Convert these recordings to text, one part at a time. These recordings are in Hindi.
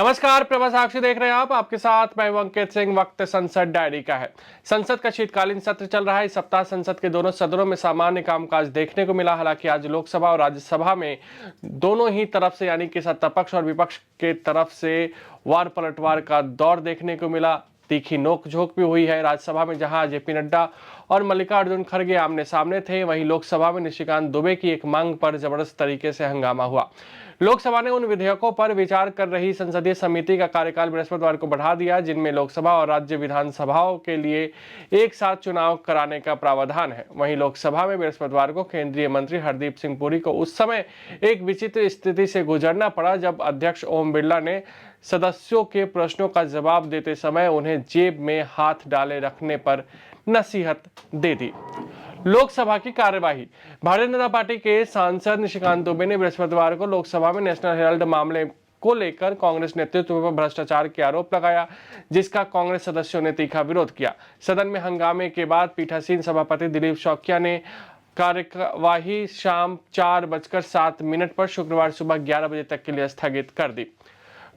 नमस्कार, प्रभा साक्षी देख रहे हैं आप। आपके साथ मैं अंकित सिंह। वक्त संसद डायरी का है। संसद का शीतकालीन सत्र चल रहा है। इस सप्ताह संसद के दोनों सदनों में सामान्य कामकाज देखने को मिला। हालांकि आज लोकसभा और राज्यसभा में दोनों ही तरफ से यानी कि सत्तापक्ष और विपक्ष के तरफ से वार पलटवार का दौर देखने को मिला। तीखी नोकझोंक भी हुई है। राज्यसभा में जहां जेपी नड्डा और मल्लिकार्जुन खड़गे आमने सामने थे, वहीं लोकसभा में निशिकांत दुबे की एक मांग पर जबरदस्त तरीके से हंगामा हुआ। लोकसभा ने उन विधेयकों पर विचार कर रही संसदीय समिति का कार्यकाल बृहस्पतिवार को बढ़ा दिया जिनमें लोकसभा और राज्य विधानसभाओं के लिए एक साथ चुनाव कराने का प्रावधान है। वहीं लोकसभा में बृहस्पतिवार को केंद्रीय मंत्री हरदीप सिंह पुरी को उस समय एक विचित्र स्थिति से गुजरना पड़ा जब अध्यक्ष ओम बिरला ने सदस्यों के प्रश्नों का जवाब देते समय उन्हें जेब में हाथ डाले रखने पर नसीहत दे दी। लोकसभा की कार्यवाही। भारतीय जनता पार्टी के सांसद निशिकांत दुबे ने बृहस्पतिवार को लोकसभा में नेशनल हेराल्ड मामले को लेकर कांग्रेस नेतृत्व पर भ्रष्टाचार के आरोप लगाया, जिसका कांग्रेस सदस्यों ने तीखा विरोध किया। सदन में हंगामे के बाद पीठासीन सभापति दिलीप शौकिया ने कार्यवाही शाम 4:07 पर शुक्रवार सुबह 11 बजे तक के लिए स्थगित कर दी।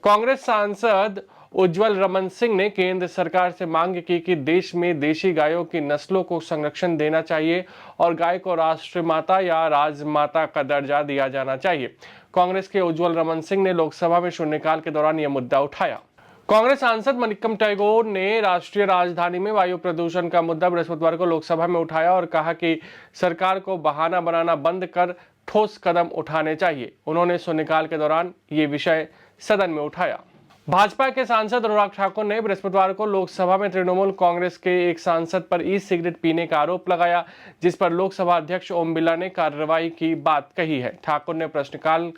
कांग्रेस सांसद उज्जवल रमन सिंह ने केंद्र सरकार से मांग की कि देश में देशी गायों की नस्लों को संरक्षण देना चाहिए और गाय को राष्ट्रमाता या राजमाता का दर्जा दिया जाना चाहिए। कांग्रेस के उज्जवल रमन सिंह ने लोकसभा में शून्यकाल के दौरान यह मुद्दा उठाया। कांग्रेस सांसद मनिक्कम टैगोर ने राष्ट्रीय राजधानी में वायु प्रदूषण का मुद्दा बृहस्पतिवार को लोकसभा में उठाया और कहा कि सरकार को बहाना बनाना बंद कर ठोस कदम उठाने चाहिए। उन्होंने शून्यकाल के दौरान ये विषय सदन में उठाया। भाजपा के सांसद अनुराग ठाकुर ने बृहस्पतिवार को लोकसभा में तृणमूल कांग्रेस के एक सांसद पर ई सिगरेट पीने का आरोप लगाया, जिस पर लोकसभा अध्यक्ष ओम बिरला ने कार्रवाई की बात कही है। ठाकुर ने प्रश्नकाल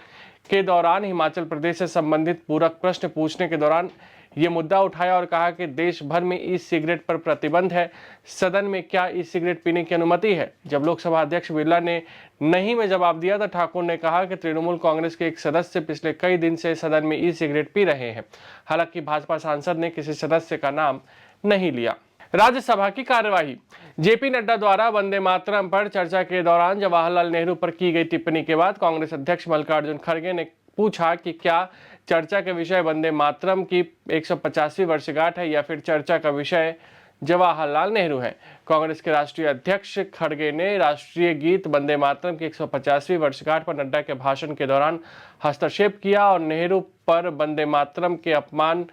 के दौरान हिमाचल प्रदेश से संबंधित पूरक प्रश्न पूछने के दौरान ये मुद्दा उठाया और कहा कि देश भर में ई सिगरेट पर प्रतिबंध है। सदन में क्या ई सिगरेट पीने की अनुमति है? जब लोकसभा अध्यक्ष बिरला ने नहीं में जवाब दिया तो ठाकुर ने कहा कि तृणमूल कांग्रेस के एक सदस्य पिछले कई दिन से सदन में ई सिगरेट पी रहे हैं। हालांकि भाजपा सांसद ने किसी सदस्य का नाम नहीं लिया। राज्यसभा की कार्यवाही। जेपी नड्डा द्वारा वंदे मातरम पर चर्चा के दौरान जवाहरलाल नेहरू पर की गई टिप्पणी के बाद कांग्रेस अध्यक्ष मल्लिकार्जुन खड़गे ने पूछा कि क्या चर्चा के विषय वंदे मातरम की 150वीं वर्षगांठ है या फिर चर्चा का विषय जवाहरलाल नेहरू है। कांग्रेस के राष्ट्रीय अध्यक्ष खड़गे ने राष्ट्रीय गीत वंदे मातरम की 150वीं वर्षगांठ पर नड्डा के भाषण के दौरान हस्तक्षेप किया और नेहरू पर वंदे मातरम के अपमान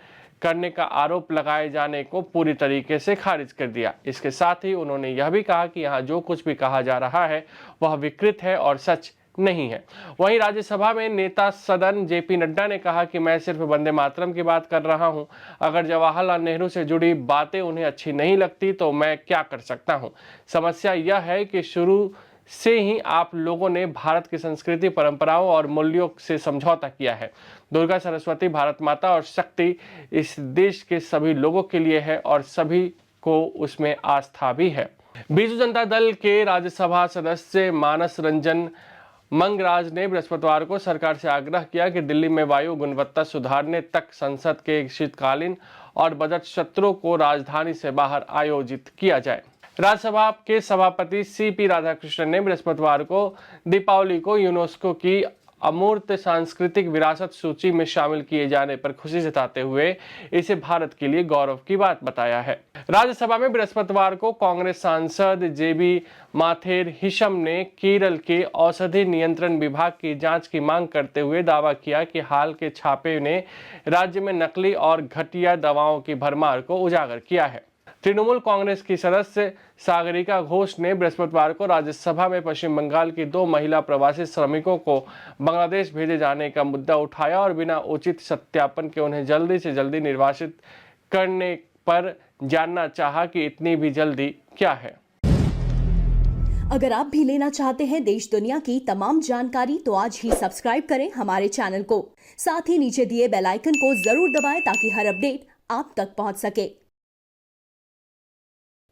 करने का आरोप लगाए जाने को पूरी तरीके से खारिज कर दिया। इसके साथ ही उन्होंने यह भी कहा कि यहाँ जो कुछ भी कहा जा रहा है वह विकृत है और सच नहीं है। वहीं राज्यसभा में नेता सदन जेपी नड्डा ने कहा कि मैं सिर्फ वंदे मातरम की बात कर रहा हूं। अगर जवाहरलाल नेहरू से जुड़ी बातें उन्हें अच्छी नहीं लगती तो मैं क्या कर सकता हूं। समस्या यह है कि शुरू से ही आप लोगों ने भारत की संस्कृति, परंपराओं और मूल्यों से समझौता किया है। दुर्गा, सरस्वती, भारत माता और शक्ति इस देश के सभी लोगों के लिए है और सभी को उसमें आस्था भी है। बीजू जनता दल के राज्यसभा सदस्य मानस रंजन मंगराज ने बृहस्पतिवार को सरकार से आग्रह किया कि दिल्ली में वायु गुणवत्ता सुधारने तक संसद के शीतकालीन और बजट सत्रों को राजधानी से बाहर आयोजित किया जाए। राज्यसभा के सभापति सीपी राधाकृष्णन ने बृहस्पतिवार को दीपावली को यूनेस्को की अमूर्त सांस्कृतिक विरासत सूची में शामिल किए जाने पर खुशी जताते हुए इसे भारत के लिए गौरव की बात बताया है। राज्यसभा में बृहस्पतिवार को कांग्रेस सांसद जेबी माथेर हिशम ने केरल के औषधि नियंत्रण विभाग की जांच की मांग करते हुए दावा किया कि हाल के छापे ने राज्य में नकली और घटिया दवाओं की भरमार को उजागर किया है। तृणमूल कांग्रेस की सदस्य सागरिका घोष ने बृहस्पतिवार को राज्यसभा में पश्चिम बंगाल की 2 महिला प्रवासी श्रमिकों को बांग्लादेश भेजे जाने का मुद्दा उठाया और बिना उचित सत्यापन के उन्हें जल्दी से जल्दी निर्वासित करने पर जानना चाहा कि इतनी भी जल्दी क्या है। अगर आप भी लेना चाहते हैं देश दुनिया की तमाम जानकारी तो आज ही सब्सक्राइब करें हमारे चैनल को। साथ ही नीचे दिए बेल आइकन को जरूर दबाएं ताकि हर अपडेट आप तक पहुंच सके।